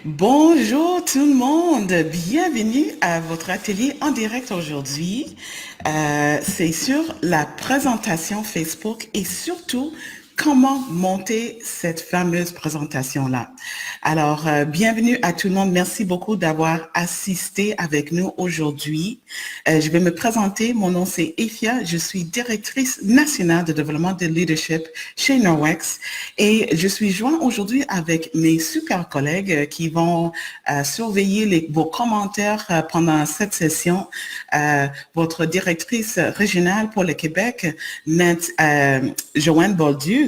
Bonjour tout le monde, bienvenue à votre atelier en direct aujourd'hui. C'est sur la présentation Facebook et surtout comment monter cette fameuse présentation-là. Alors, bienvenue à tout le monde. Merci beaucoup d'avoir assisté avec nous aujourd'hui. Je vais me présenter. Mon nom, c'est Efia. Je suis directrice nationale de développement de leadership chez Norwex et je suis joint aujourd'hui avec mes super collègues qui vont surveiller vos commentaires pendant cette session. Votre directrice régionale pour le Québec, Joanne Bolduc,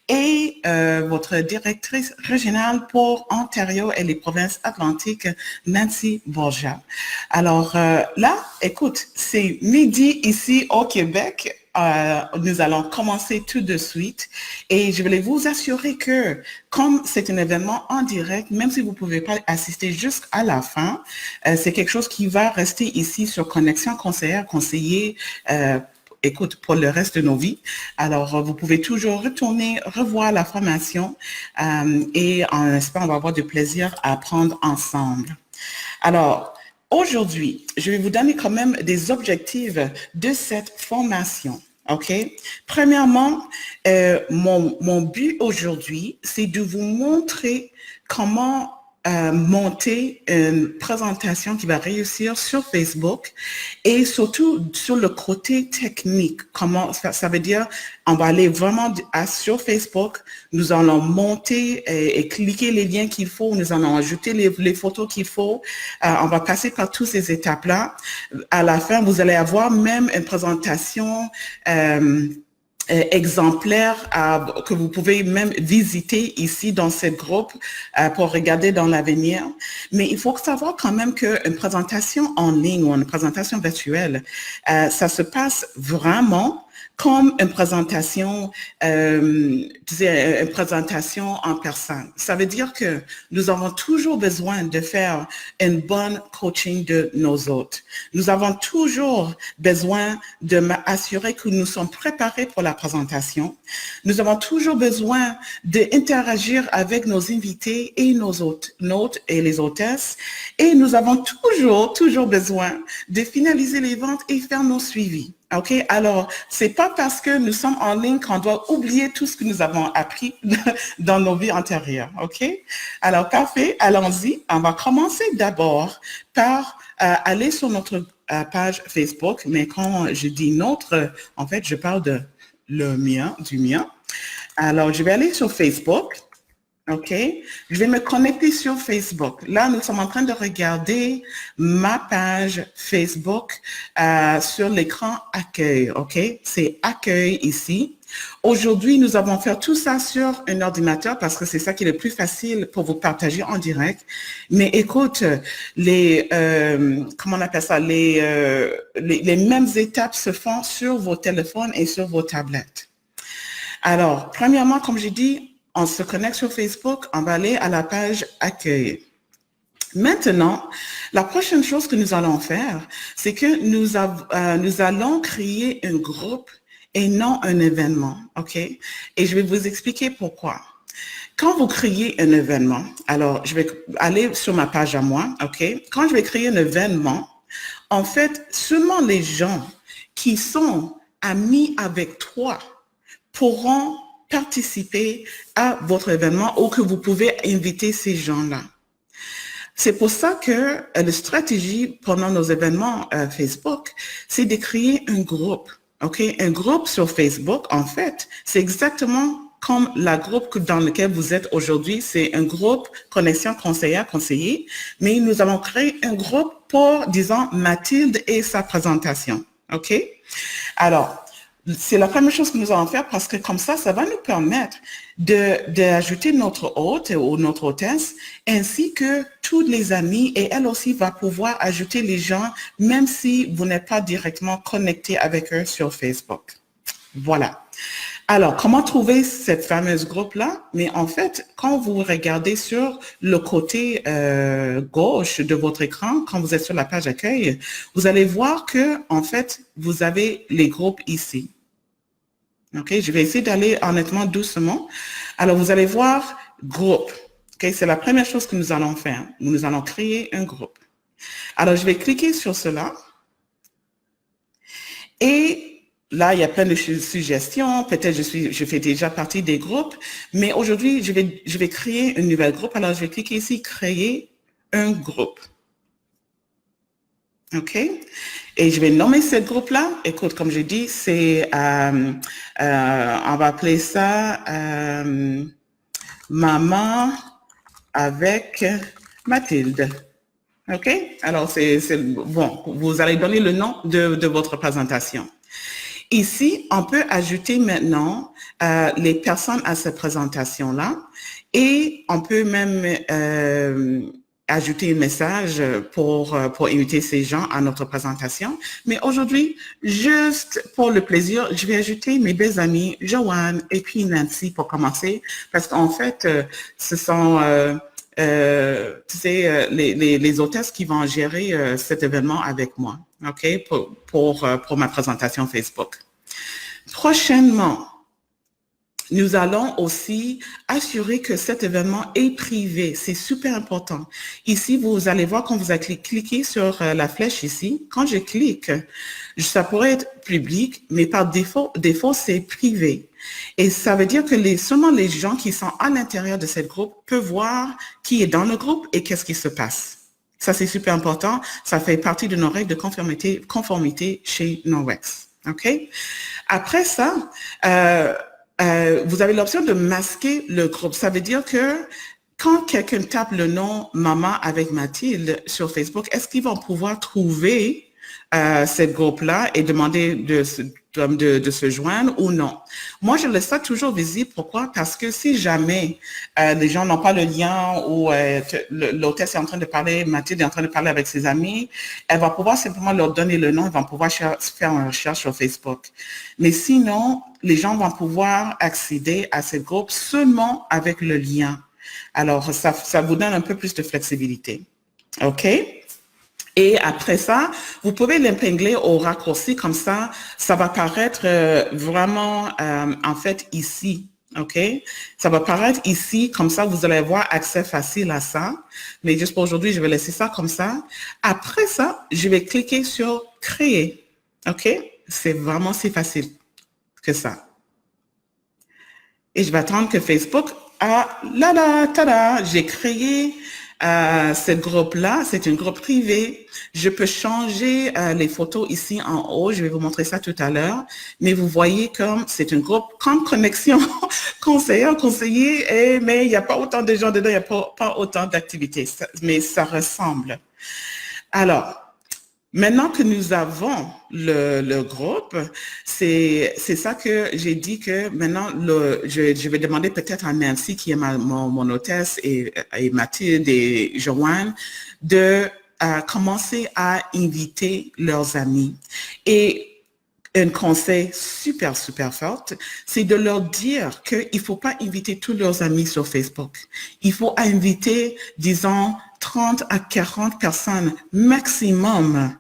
et votre directrice régionale pour Ontario et les provinces atlantiques, Nancy Borja. Alors là, écoute, c'est midi ici au Québec. Nous allons commencer tout de suite et je voulais vous assurer que comme c'est un événement en direct, même si vous ne pouvez pas assister jusqu'à la fin, c'est quelque chose qui va rester ici sur Connexion conseillère, conseiller écoute, pour le reste de nos vies. Alors, vous pouvez toujours retourner, revoir la formation et en espérant, on va avoir du plaisir à apprendre ensemble. Alors, aujourd'hui, je vais vous donner quand même des objectifs de cette formation. OK? Premièrement, mon but aujourd'hui, c'est de vous montrer comment monter une présentation qui va réussir sur Facebook et surtout sur le côté technique. Comment ça veut dire, on va aller vraiment sur Facebook, nous allons monter et cliquer les liens qu'il faut, nous allons ajouter les photos qu'il faut, on va passer par toutes ces étapes-là. À la fin, vous allez avoir même une présentation exemplaire que vous pouvez même visiter ici dans ce groupe pour regarder dans l'avenir. Mais il faut savoir quand même qu'une présentation en ligne ou une présentation virtuelle, ça se passe vraiment comme une présentation en personne. Ça veut dire que nous avons toujours besoin de faire une bonne coaching de nos hôtes. Nous avons toujours besoin de m'assurer que nous sommes préparés pour la présentation. Nous avons toujours besoin d'interagir avec nos invités et nos hôtes et les hôtesses. Et nous avons toujours besoin de finaliser les ventes et faire nos suivis. OK? Alors, c'est pas parce que nous sommes en ligne qu'on doit oublier tout ce que nous avons appris dans nos vies antérieures. OK? Alors, parfait. Allons-y. On va commencer d'abord par aller sur notre page Facebook. Mais quand je dis notre, en fait, je parle de du mien. Alors, je vais aller sur Facebook. OK? Je vais me connecter sur Facebook. Là, nous sommes en train de regarder ma page Facebook sur l'écran Accueil. OK? C'est Accueil ici. Aujourd'hui, nous allons faire tout ça sur un ordinateur parce que c'est ça qui est le plus facile pour vous partager en direct. Mais écoute, comment on appelle ça? Les mêmes étapes se font sur vos téléphones et sur vos tablettes. Alors, premièrement, comme j'ai dit, on se connecte sur Facebook, on va aller à la page Accueil. Maintenant, la prochaine chose que nous allons faire, c'est que nous allons créer un groupe et non un événement, OK? Et je vais vous expliquer pourquoi. Quand vous créez un événement, alors je vais aller sur ma page à moi, OK? Quand je vais créer un événement, en fait, seulement les gens qui sont amis avec toi pourront participer à votre événement ou que vous pouvez inviter ces gens-là. C'est pour ça que la stratégie pendant nos événements Facebook, c'est de créer un groupe. OK? Un groupe sur Facebook, en fait, c'est exactement comme la groupe dans lequel vous êtes aujourd'hui. C'est un groupe Connexion conseillère, conseiller, mais nous avons créé un groupe pour, disons, Mathilde et sa présentation. OK? Alors, c'est la première chose que nous allons faire parce que comme ça va nous permettre d'ajouter notre hôte ou notre hôtesse ainsi que tous les amis et elle aussi va pouvoir ajouter les gens même si vous n'êtes pas directement connecté avec eux sur Facebook. Voilà. Alors, comment trouver cette fameuse groupe-là? Mais en fait, quand vous regardez sur le côté gauche de votre écran, quand vous êtes sur la page accueil, vous allez voir que, en fait, vous avez les groupes ici. OK, je vais essayer d'aller honnêtement doucement. Alors, vous allez voir groupe. OK? C'est la première chose que nous allons faire. Nous allons créer un groupe. Alors, je vais cliquer sur cela. Et là, il y a plein de suggestions. Peut-être je fais déjà partie des groupes. Mais aujourd'hui, je vais créer un nouvel groupe. Alors, je vais cliquer ici, créer un groupe. OK? Et je vais nommer ce groupe-là. Écoute, comme je dis, c'est, on va appeler ça Maman avec Mathilde. OK? Alors, bon, vous allez donner le nom de votre présentation. Ici, on peut ajouter maintenant les personnes à cette présentation-là et on peut même ajouter un message pour inviter ces gens à notre présentation. Mais aujourd'hui, juste pour le plaisir, je vais ajouter mes belles amies Joanne et puis Nancy pour commencer parce qu'en fait, ce sont... tu sais, les hôtesses qui vont gérer cet événement avec moi, OK, pour ma présentation Facebook. Prochainement, nous allons aussi assurer que cet événement est privé. C'est super important. Ici, vous allez voir quand vous allez cliquer sur la flèche ici. Quand je clique, ça pourrait être public, mais par défaut c'est privé. Et ça veut dire que seulement les gens qui sont à l'intérieur de ce groupe peuvent voir qui est dans le groupe et qu'est-ce qui se passe. Ça, c'est super important. Ça fait partie de nos règles de conformité chez Norwex. OK? Après ça, vous avez l'option de masquer le groupe. Ça veut dire que quand quelqu'un tape le nom Maman avec Mathilde sur Facebook, est-ce qu'ils vont pouvoir trouver ce groupe-là et demander de se joindre ou non? Moi, je laisse ça toujours visible. Pourquoi? Parce que si jamais les gens n'ont pas le lien ou l'hôtesse est en train de parler, Mathilde est en train de parler avec ses amis, elle va pouvoir simplement leur donner le nom, ils vont pouvoir faire une recherche sur Facebook. Mais sinon, les gens vont pouvoir accéder à ce groupe seulement avec le lien. Alors, ça vous donne un peu plus de flexibilité. OK? Et après ça, vous pouvez l'épingler au raccourci comme ça va paraître vraiment, en fait, ici. OK? Ça va paraître ici, comme ça, vous allez avoir accès facile à ça. Mais juste pour aujourd'hui, je vais laisser ça comme ça. Après ça, je vais cliquer sur Créer. OK? C'est vraiment si facile que ça. Et je vais attendre que Facebook, tada, j'ai créé ce groupe-là, c'est un groupe privé. Je peux changer les photos ici en haut. Je vais vous montrer ça tout à l'heure. Mais vous voyez comme c'est un groupe comme connexion conseiller, mais il n'y a pas autant de gens dedans, il n'y a pas autant d'activités. Mais ça ressemble. Alors, maintenant que nous avons le groupe, c'est ça que j'ai dit que maintenant, je vais demander peut-être à Nancy, qui est mon hôtesse, et Mathilde et Joanne, de commencer à inviter leurs amis. Et un conseil super, super fort, c'est de leur dire qu'il ne faut pas inviter tous leurs amis sur Facebook. Il faut inviter, disons, 30 à 40 personnes maximum.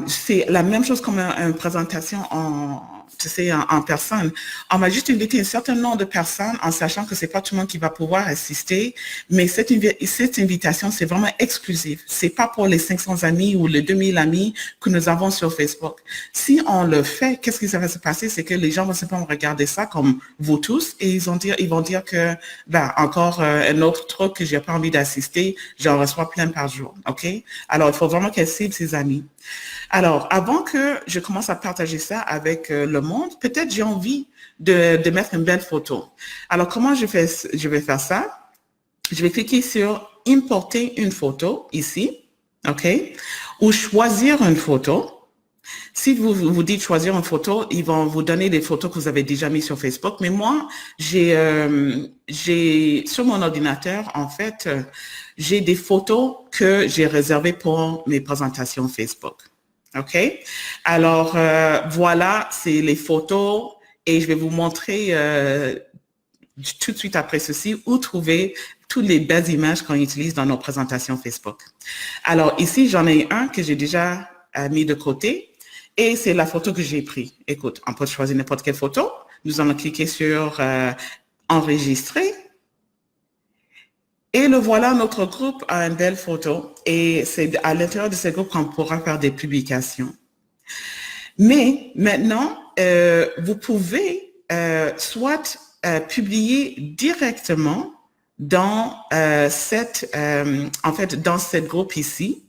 C'est la même chose comme une présentation en personne. On va juste inviter un certain nombre de personnes en sachant que c'est pas tout le monde qui va pouvoir assister, mais cette invitation, c'est vraiment exclusif. C'est pas pour les 500 amis ou les 2000 amis que nous avons sur Facebook. Si on le fait, qu'est-ce qui va se passer? C'est que les gens vont simplement regarder ça comme vous tous et ils vont dire que, encore un autre truc que j'ai pas envie d'assister, j'en reçois plein par jour. OK? Alors, il faut vraiment qu'elle cible ses amis. Alors, avant que je commence à partager ça avec le monde, peut-être j'ai envie de mettre une belle photo. Alors, comment je vais faire ça? Je vais cliquer sur « Importer une photo » ici, OK? Ou « Choisir une photo ». Si vous dites choisir une photo, ils vont vous donner des photos que vous avez déjà mises sur Facebook. Mais moi, j'ai sur mon ordinateur, en fait, j'ai des photos que j'ai réservées pour mes présentations Facebook. OK? Alors, voilà, c'est les photos et je vais vous montrer tout de suite après ceci où trouver toutes les belles images qu'on utilise dans nos présentations Facebook. Alors, ici, j'en ai un que j'ai déjà mis de côté. Et c'est la photo que j'ai prise. Écoute, on peut choisir n'importe quelle photo. Nous allons cliquer sur enregistrer. Et le voilà, notre groupe a une belle photo et c'est à l'intérieur de ce groupe qu'on pourra faire des publications. Mais maintenant, vous pouvez soit publier directement dans en fait, dans cette groupe ici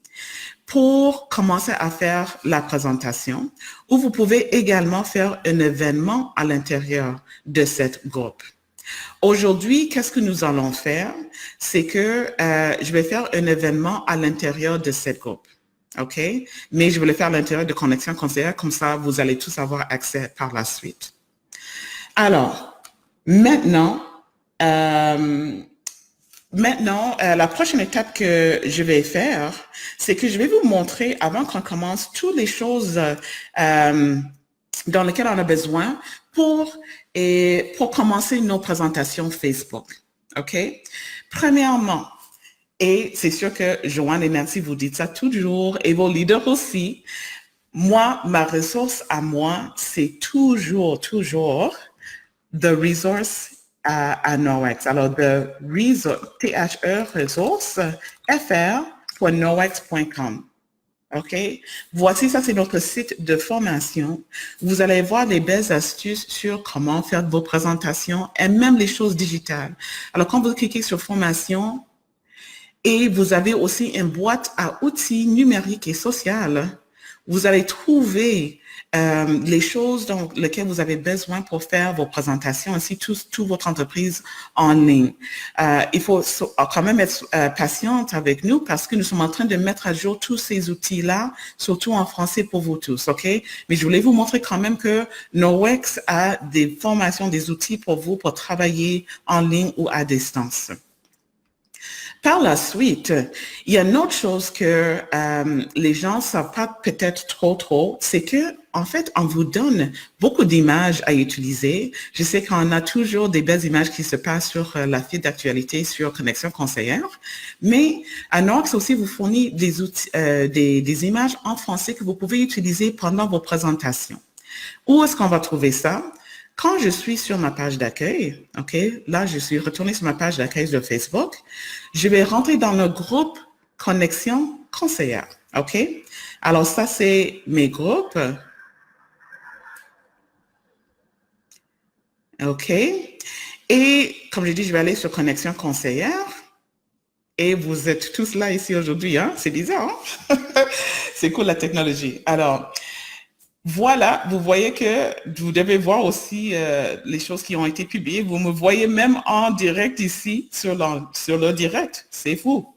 pour commencer à faire la présentation, ou vous pouvez également faire un événement à l'intérieur de cette groupe. Aujourd'hui, qu'est-ce que nous allons faire? C'est que je vais faire un événement à l'intérieur de cette groupe. OK? Mais je vais le faire à l'intérieur de Connexion Conseillère, comme ça, vous allez tous avoir accès par la suite. Alors, maintenant, la prochaine étape que je vais faire, c'est que je vais vous montrer, avant qu'on commence, toutes les choses dans lesquelles on a besoin pour commencer nos présentations Facebook. OK? Premièrement, et c'est sûr que Joanne et Nancy vous dites ça toujours, et vos leaders aussi, moi, ma ressource à moi, c'est toujours The Resource à Norwex. Alors, The Resource, THE Ressource, fr.norwex.com. OK? Voici, ça, c'est notre site de formation. Vous allez voir les belles astuces sur comment faire vos présentations et même les choses digitales. Alors, quand vous cliquez sur formation, et vous avez aussi une boîte à outils numériques et sociales, vous allez trouver les choses dans lesquelles vous avez besoin pour faire vos présentations, ainsi toute votre entreprise en ligne. Il faut quand même être patiente avec nous parce que nous sommes en train de mettre à jour tous ces outils-là, surtout en français pour vous tous, OK? Mais je voulais vous montrer quand même que Norwex a des formations, des outils pour vous pour travailler en ligne ou à distance. Par la suite, il y a une autre chose que les gens ne savent pas peut-être trop, c'est que en fait, on vous donne beaucoup d'images à utiliser. Je sais qu'on a toujours des belles images qui se passent sur la file d'actualité sur Connexion Conseillère, mais à Norwex aussi vous fournit des outils, des images en français que vous pouvez utiliser pendant vos présentations. Où est-ce qu'on va trouver ça? Quand je suis sur ma page d'accueil, OK, là, je suis retournée sur ma page d'accueil de Facebook, je vais rentrer dans le groupe Connexion Conseillère, OK? Alors, ça, c'est mes groupes. OK? Et comme je dis, je vais aller sur Connexion Conseillère. Et vous êtes tous là ici aujourd'hui, hein? C'est bizarre, hein? C'est cool la technologie. Alors, voilà, vous voyez que vous devez voir aussi les choses qui ont été publiées. Vous me voyez même en direct ici sur le direct. C'est fou.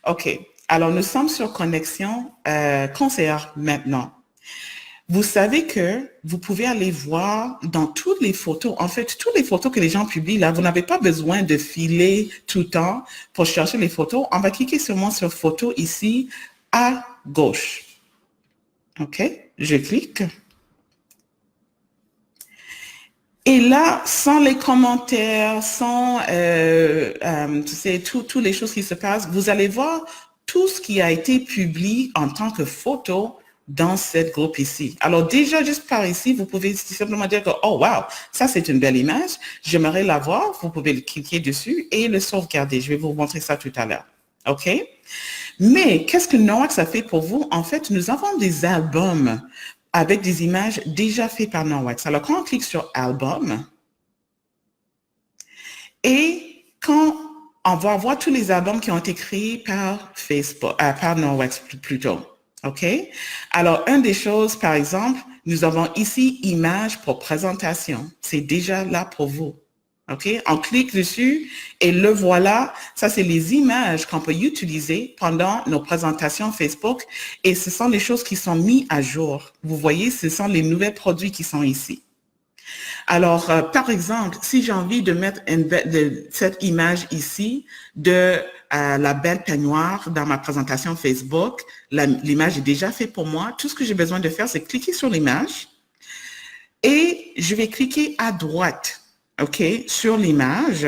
OK. Alors, nous sommes sur Connexion Conseillère maintenant. Vous savez que vous pouvez aller voir dans toutes les photos, en fait, toutes les photos que les gens publient là, vous n'avez pas besoin de filer tout le temps pour chercher les photos. On va cliquer seulement sur photo ici à gauche. OK, je clique. Et là, sans les commentaires, sans tu sais, toutes les choses qui se passent, vous allez voir tout ce qui a été publié en tant que photo dans cette groupe ici. Alors déjà, juste par ici, vous pouvez simplement dire que, oh wow, ça c'est une belle image, j'aimerais la voir, vous pouvez le cliquer dessus et le sauvegarder. Je vais vous montrer ça tout à l'heure. OK? Mais qu'est-ce que Norwex a fait pour vous? En fait, nous avons des albums avec des images déjà faites par Norwex. Alors, quand on clique sur Album, et quand on va voir tous les albums qui ont été créés par Facebook, par Norwex plutôt. OK? Alors, une des choses, par exemple, nous avons ici Images pour présentation. C'est déjà là pour vous. OK? On clique dessus et le voilà. Ça, c'est les images qu'on peut utiliser pendant nos présentations Facebook et ce sont les choses qui sont mises à jour. Vous voyez, ce sont les nouveaux produits qui sont ici. Alors, par exemple, si j'ai envie de mettre cette image ici de la belle peignoir dans ma présentation Facebook, l'image est déjà faite pour moi. Tout ce que j'ai besoin de faire, c'est cliquer sur l'image et je vais cliquer à droite. OK, sur l'image,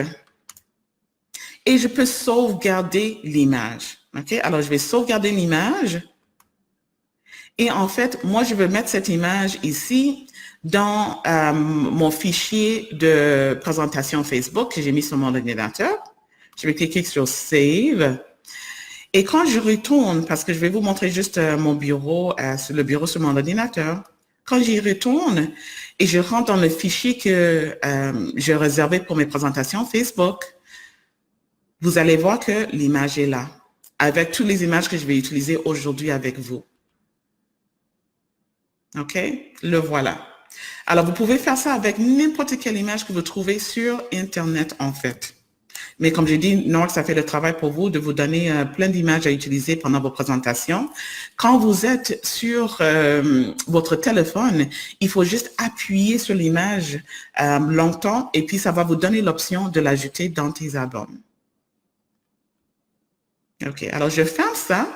et je peux sauvegarder l'image. OK, alors je vais sauvegarder l'image, et en fait, moi, je vais mettre cette image ici dans mon fichier de présentation Facebook que j'ai mis sur mon ordinateur. Je vais cliquer sur Save. Et quand je retourne, parce que je vais vous montrer juste mon bureau, le bureau sur mon ordinateur, quand j'y retourne et je rentre dans le fichier que j'ai réservé pour mes présentations Facebook, vous allez voir que l'image est là, avec toutes les images que je vais utiliser aujourd'hui avec vous. OK? Le voilà. Alors, vous pouvez faire ça avec n'importe quelle image que vous trouvez sur Internet, en fait. Mais comme j'ai dit, Norwex, ça fait le travail pour vous de vous donner plein d'images à utiliser pendant vos présentations. Quand vous êtes sur votre téléphone, il faut juste appuyer sur l'image longtemps et puis ça va vous donner l'option de l'ajouter dans tes albums. OK, alors je ferme ça.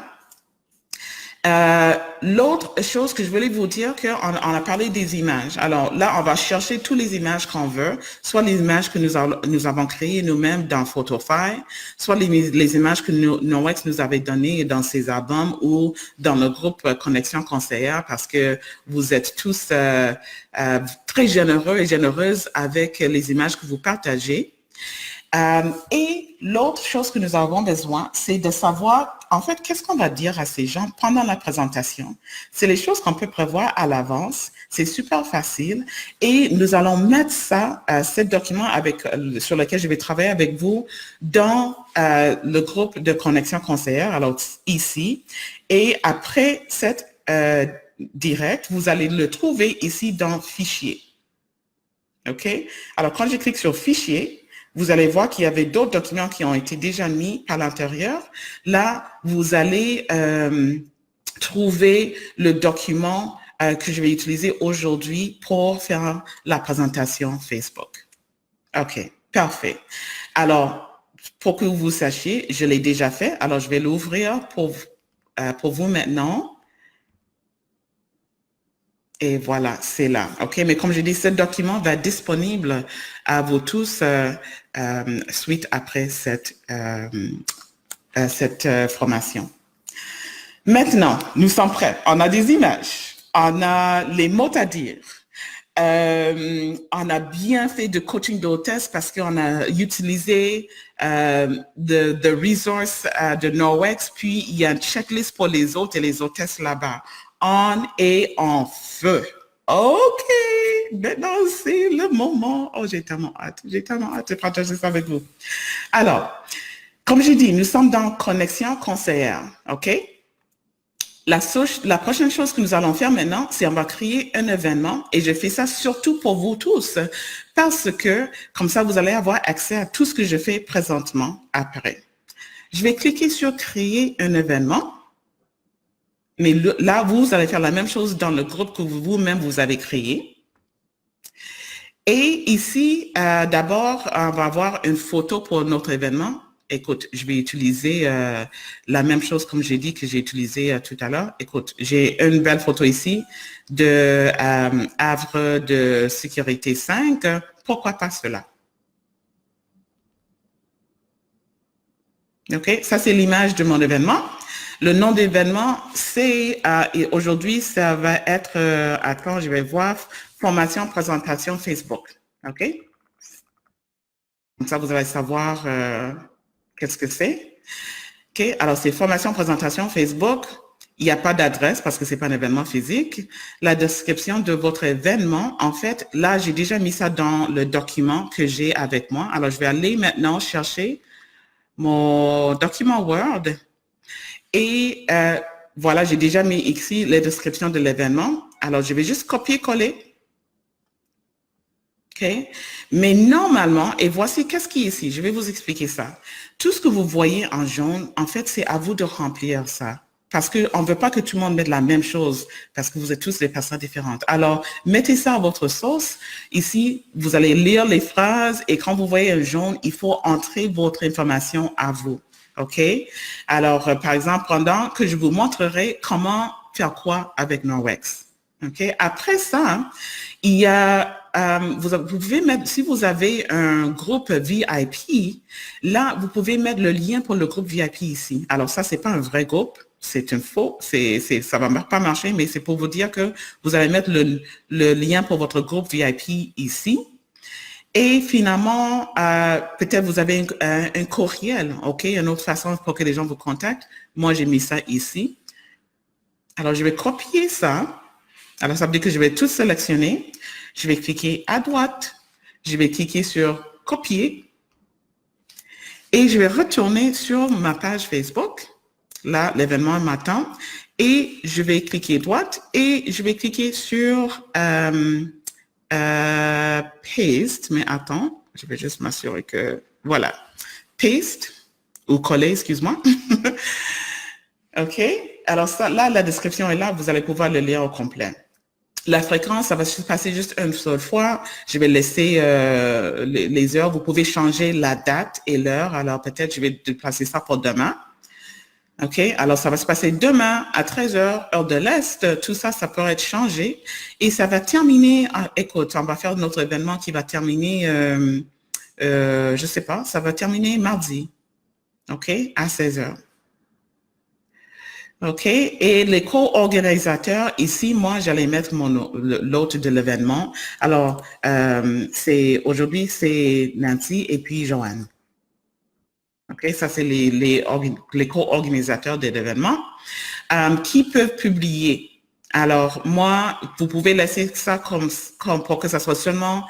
L'autre chose que je voulais vous dire, qu'on a parlé des images. Alors là, on va chercher toutes les images qu'on veut, soit les images que nous avons créées nous-mêmes dans Photofy, soit les images que Norwex nous avait données dans ses albums ou dans le groupe Connexion Conseillère, parce que vous êtes tous très généreux et généreuses avec les images que vous partagez. Et l'autre chose que nous avons besoin, c'est de savoir, en fait, qu'est-ce qu'on va dire à ces gens pendant la présentation. C'est les choses qu'on peut prévoir à l'avance. C'est super facile. Et nous allons mettre ça, ce document sur lequel je vais travailler avec vous, dans le groupe de connexion conseillère, alors ici. Et après cette direct, vous allez le trouver ici dans Fichier. OK? Alors, quand je clique sur Fichier, vous allez voir qu'il y avait d'autres documents qui ont été déjà mis à l'intérieur. Là, vous allez trouver le document que je vais utiliser aujourd'hui pour faire la présentation Facebook. OK, parfait. Alors, pour que vous sachiez, je l'ai déjà fait. Alors, je vais l'ouvrir pour vous maintenant. Et voilà, c'est là. OK, mais comme je dis, ce document va être disponible à vous tous suite après cette formation. Maintenant, nous sommes prêts. On a des images. On a les mots à dire. On a bien fait de coaching d'hôtesse parce qu'on a utilisé the resource de Norwex, puis il y a une checklist pour les hôtes et les hôtesses là-bas. On est en feu. OK, maintenant c'est le moment. Oh, j'ai tellement hâte de partager ça avec vous. Alors, comme j'ai dit, nous sommes dans Connexion Conseillère, OK? La prochaine chose que nous allons faire maintenant, c'est on va créer un événement et je fais ça surtout pour vous tous parce que comme ça, vous allez avoir accès à tout ce que je fais présentement après. Je vais cliquer sur créer un événement. Mais là, vous allez faire la même chose dans le groupe que vous-même vous avez créé. Et ici, d'abord, on va avoir une photo pour notre événement. Écoute, je vais utiliser la même chose comme j'ai dit que j'ai utilisé tout à l'heure. Écoute, j'ai une belle photo ici de Havre de sécurité 5. Pourquoi pas cela? OK, ça c'est l'image de mon événement. Le nom d'événement, c'est, et aujourd'hui, ça va être, attends, je vais voir, formation, présentation Facebook. OK? Comme ça, vous allez savoir qu'est-ce que c'est. OK? Alors, c'est formation, présentation Facebook. Il n'y a pas d'adresse parce que ce n'est pas un événement physique. La description de votre événement, en fait, là, j'ai déjà mis ça dans le document que j'ai avec moi. Alors, je vais aller maintenant chercher mon document Word. Et voilà, j'ai déjà mis ici les descriptions de l'événement. Alors, je vais juste copier-coller. OK? Mais normalement, et voici qu'est-ce qui est ici. Je vais vous expliquer ça. Tout ce que vous voyez en jaune, en fait, c'est à vous de remplir ça. Parce qu'on ne veut pas que tout le monde mette la même chose, parce que vous êtes tous des personnes différentes. Alors, mettez ça à votre sauce. Ici, vous allez lire les phrases et quand vous voyez un jaune, il faut entrer votre information à vous. OK? Alors, par exemple, pendant que je vous montrerai comment faire quoi avec Norwex. OK? Après ça, il y a, vous pouvez mettre, si vous avez un groupe VIP, là, vous pouvez mettre le lien pour le groupe VIP ici. Alors, ça, c'est pas un vrai groupe. C'est une faux, ça va pas marcher, mais c'est pour vous dire que vous allez mettre le lien pour votre groupe VIP ici. Et finalement, peut-être vous avez un courriel, OK? Une autre façon pour que les gens vous contactent. Moi, j'ai mis ça ici. Alors, je vais copier ça. Alors, ça veut dire que je vais tout sélectionner. Je vais cliquer à droite. Je vais cliquer sur copier. Et je vais retourner sur ma page Facebook. Là, l'événement m'attend. Et je vais cliquer droite et je vais cliquer sur paste. Mais attends, je vais juste m'assurer que... Voilà. Paste ou coller, excuse-moi. OK. Alors ça, là, la description est là. Vous allez pouvoir le lire au complet. La fréquence, ça va se passer juste une seule fois. Je vais laisser les heures. Vous pouvez changer la date et l'heure. Alors, peut-être, je vais déplacer ça pour demain. OK? Alors, ça va se passer demain à 13 heures, heure de l'Est. Tout ça, ça peut être changé. Et ça va terminer, écoute, on va faire notre événement qui va terminer, je sais pas, ça va terminer mardi. OK? À 16 heures. OK. Et les co-organisateurs, ici, moi, j'allais mettre l'hôte de l'événement. Alors, aujourd'hui, c'est Nancy et puis Joanne. OK. Ça, c'est les co-organisateurs de l'événement qui peuvent publier. Alors, moi, vous pouvez laisser ça comme pour que ça soit seulement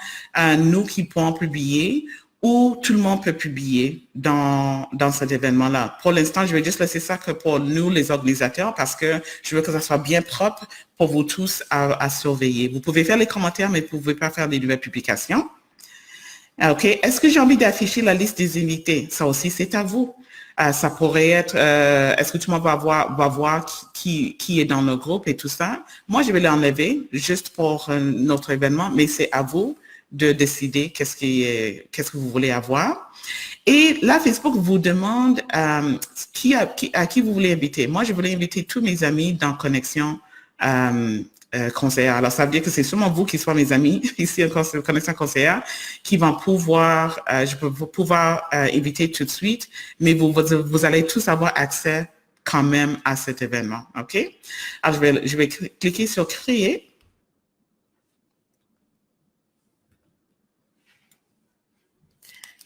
nous qui pouvons publier ou tout le monde peut publier dans cet événement-là. Pour l'instant, je vais juste laisser ça que pour nous, les organisateurs, parce que je veux que ça soit bien propre pour vous tous à surveiller. Vous pouvez faire les commentaires, mais vous ne pouvez pas faire des nouvelles publications. OK. Est-ce que j'ai envie d'afficher la liste des invités? Ça aussi, c'est à vous. Ça pourrait être, est-ce que tout le monde va voir qui est dans le groupe et tout ça? Moi, je vais l'enlever juste pour notre événement, mais c'est à vous de décider qu'est-ce que vous voulez avoir. Et là, Facebook vous demande à qui vous voulez inviter. Moi, je voulais inviter tous mes amis dans Connexion conseillère. Alors, ça veut dire que c'est seulement vous qui soyez mes amis ici en Connexion conseillère qui vont pouvoir, je peux pouvoir inviter tout de suite, mais vous allez tous avoir accès quand même à cet événement. OK? Alors, je vais cliquer sur créer.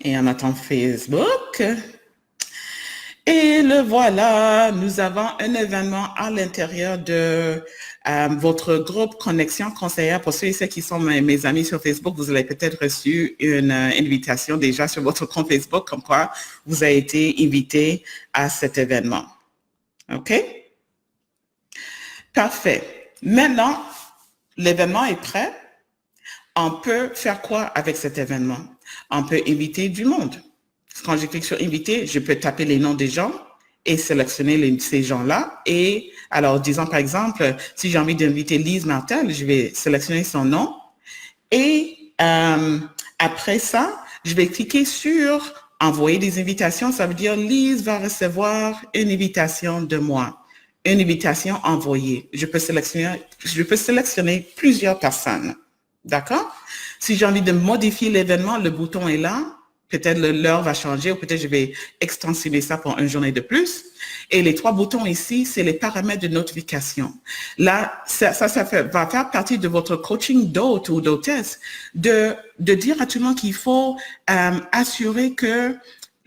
Et on attend Facebook. Et le voilà, nous avons un événement à l'intérieur de votre groupe Connexion conseillère. Pour ceux et celles qui sont mes amis sur Facebook, vous avez peut-être reçu une invitation déjà sur votre compte Facebook, comme quoi vous avez été invité à cet événement. OK? Parfait. Maintenant, l'événement est prêt. On peut faire quoi avec cet événement? On peut inviter du monde. Quand je clique sur inviter, je peux taper les noms des gens et sélectionner ces gens-là. Et alors, disons par exemple, si j'ai envie d'inviter Lise Martel, je vais sélectionner son nom. Et après ça, je vais cliquer sur envoyer des invitations. Ça veut dire Lise va recevoir une invitation de moi. Une invitation envoyée. Je peux sélectionner plusieurs personnes. D'accord? Si j'ai envie de modifier l'événement, le bouton est là. Peut-être l'heure va changer ou peut-être je vais extensionner ça pour une journée de plus. Et les trois boutons ici, c'est les paramètres de notification. Là, ça va faire partie de votre coaching d'hôte ou d'hôtesse de dire à tout le monde qu'il faut assurer que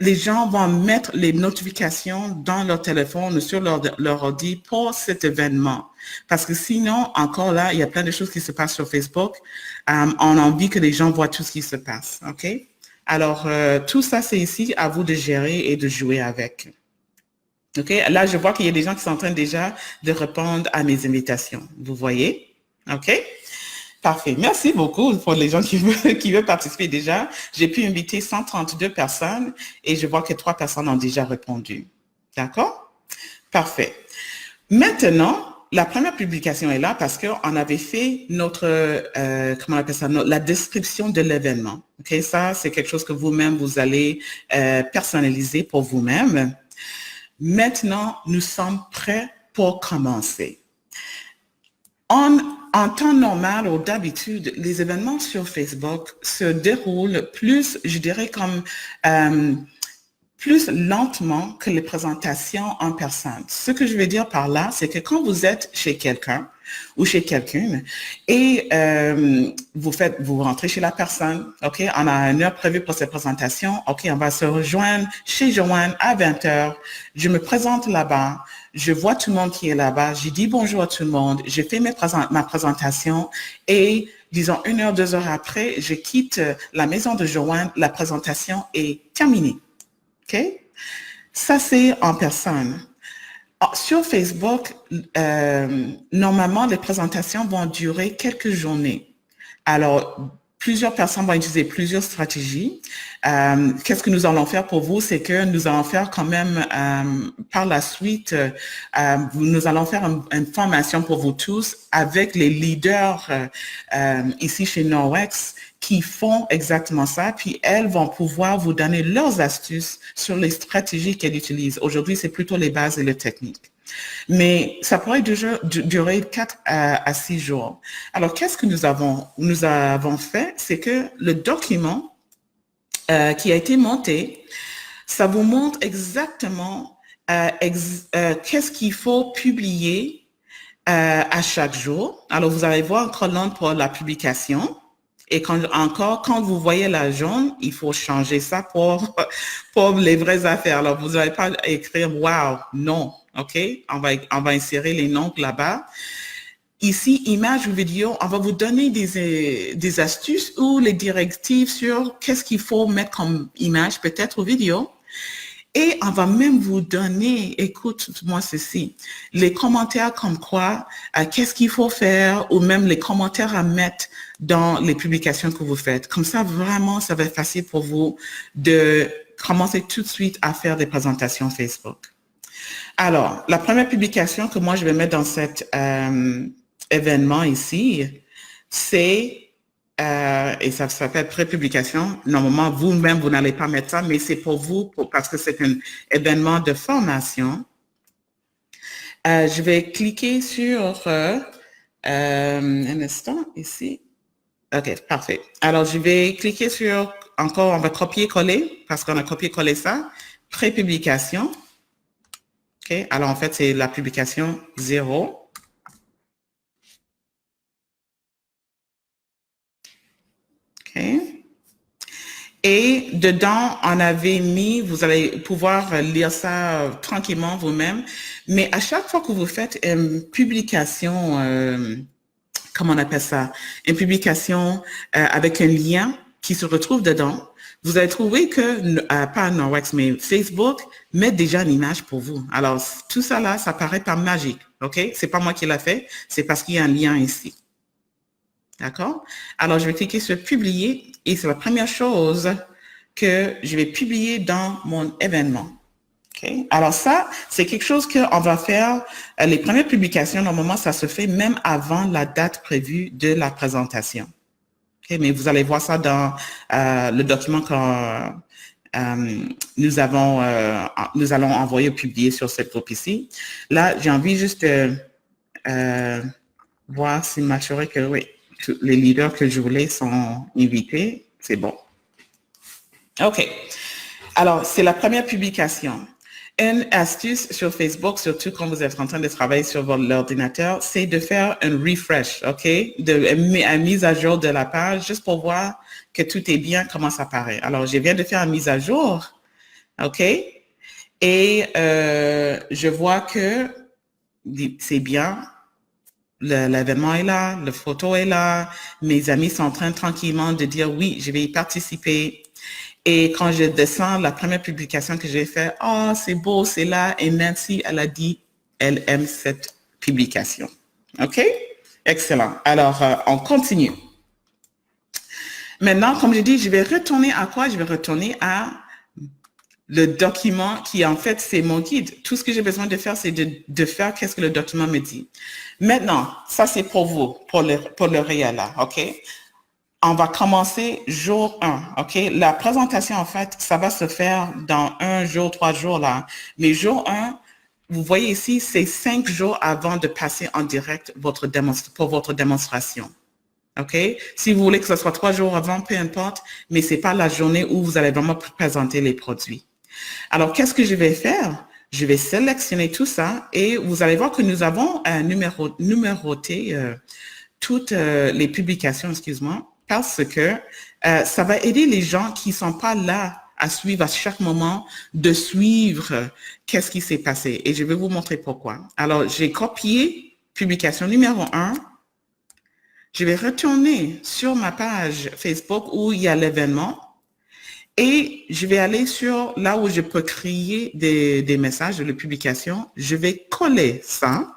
les gens vont mettre les notifications dans leur téléphone ou sur leur ordi pour cet événement. Parce que sinon, encore là, il y a plein de choses qui se passent sur Facebook. On a envie que les gens voient tout ce qui se passe. OK? Alors, tout ça, c'est ici à vous de gérer et de jouer avec. OK? Là, je vois qu'il y a des gens qui sont en train déjà de répondre à mes invitations. Vous voyez? OK? Parfait. Merci beaucoup pour les gens qui veulent participer déjà. J'ai pu inviter 132 personnes et je vois que 3 personnes ont déjà répondu. D'accord? Parfait. Maintenant, la première publication est là parce qu'on avait fait notre, comment on appelle ça, la description de l'événement. OK? Ça, c'est quelque chose que vous-même, vous allez personnaliser pour vous-même. Maintenant, nous sommes prêts pour commencer. En temps normal ou d'habitude, les événements sur Facebook se déroulent plus, je dirais, comme plus lentement que les présentations en personne. Ce que je veux dire par là, c'est que quand vous êtes chez quelqu'un ou chez quelqu'une et vous rentrez chez la personne, OK, on a une heure prévue pour cette présentation, OK, on va se rejoindre chez Joanne à 20 heures, je me présente là-bas, je vois tout le monde qui est là-bas, j'ai dit bonjour à tout le monde, j'ai fait ma présentation et disons 1 heure, 2 heures après, je quitte la maison de Joanne, la présentation est terminée. OK? Ça, c'est en personne. Sur Facebook, normalement, les présentations vont durer quelques journées. Alors, plusieurs personnes vont utiliser plusieurs stratégies. Qu'est-ce que nous allons faire pour vous? C'est que nous allons faire quand même, par la suite, nous allons faire une formation pour vous tous avec les leaders ici chez Norwex qui font exactement ça, puis elles vont pouvoir vous donner leurs astuces sur les stratégies qu'elles utilisent. Aujourd'hui, c'est plutôt les bases et les techniques. Mais ça pourrait durer 4 à 6 jours. Alors, qu'est-ce que nous avons fait? C'est que le document qui a été monté, ça vous montre exactement qu'est-ce qu'il faut publier à chaque jour. Alors, vous allez voir un colonne pour la publication. Et quand vous voyez la jaune, il faut changer ça pour les vraies affaires. Alors, vous n'allez pas écrire « wow », non, OK? On va insérer les noms là-bas. Ici, image ou vidéo, on va vous donner des astuces ou les directives sur qu'est-ce qu'il faut mettre comme image, peut-être, ou vidéo. Et on va même vous donner, écoute-moi ceci, les commentaires comme quoi, qu'est-ce qu'il faut faire, ou même les commentaires à mettre dans les publications que vous faites. Comme ça, vraiment, ça va être facile pour vous de commencer tout de suite à faire des présentations Facebook. Alors, la première publication que moi, je vais mettre dans cet événement ici, c'est... et ça s'appelle pré-publication. Normalement, vous-même, vous n'allez pas mettre ça, mais c'est pour vous, parce que c'est un événement de formation. Je vais cliquer sur un instant ici. OK, parfait. Alors, je vais cliquer sur, encore, on va copier-coller, parce qu'on a copié-collé ça, pré-publication. OK, alors en fait, c'est la publication 0. OK. Et dedans, on avait mis, vous allez pouvoir lire ça tranquillement vous-même, mais à chaque fois que vous faites une publication, comment on appelle ça, une publication avec un lien qui se retrouve dedans, vous allez trouver que, pas Norwex, mais Facebook met déjà une image pour vous. Alors, tout ça là, ça paraît pas magique, OK? C'est pas moi qui l'a fait, c'est parce qu'il y a un lien ici. D'accord? Alors, je vais cliquer sur publier et c'est la première chose que je vais publier dans mon événement. Okay? Alors ça, c'est quelque chose qu'on va faire. Les premières publications, normalement, ça se fait même avant la date prévue de la présentation. Okay? Mais vous allez voir ça dans le document que nous allons envoyer ou publier sur cette groupe ici. Là, j'ai envie juste de voir s'il m'assurer que oui, les leaders que je voulais sont invités. C'est bon. OK. Alors, c'est la première publication. Une astuce sur Facebook, surtout quand vous êtes en train de travailler sur l'ordinateur, c'est de faire un refresh, OK? Une mise à jour de la page, juste pour voir que tout est bien, comment ça paraît. Alors, je viens de faire une mise à jour, OK? Et je vois que c'est bien. L'événement est là, la photo est là, mes amis sont en train tranquillement de dire oui, je vais y participer. Et quand je descends, la première publication que j'ai faite, oh, c'est beau, c'est là. Et Nancy, elle a dit, elle aime cette publication. OK? Excellent. Alors, on continue. Maintenant, comme je dis, je vais retourner à quoi? Je vais retourner à le document qui, en fait, c'est mon guide. Tout ce que j'ai besoin de faire, c'est de faire qu'est-ce que le document me dit. Maintenant, ça, c'est pour vous, pour le réel, là, OK? On va commencer jour 1, OK? La présentation, en fait, ça va se faire dans 1 jour, 3 jours, là. Mais jour 1, vous voyez ici, c'est 5 jours avant de passer en direct pour votre démonstration. OK? Si vous voulez que ce soit 3 jours avant, peu importe, mais c'est pas la journée où vous allez vraiment présenter les produits. Alors, qu'est-ce que je vais faire? Je vais sélectionner tout ça et vous allez voir que nous avons numéroté toutes les publications, excuse-moi, parce que ça va aider les gens qui ne sont pas là à suivre à chaque moment, de suivre qu'est-ce qui s'est passé. Et je vais vous montrer pourquoi. Alors, j'ai copié publication numéro 1. Je vais retourner sur ma page Facebook où il y a l'événement et je vais aller sur là où je peux créer des messages de publication. Je vais coller ça.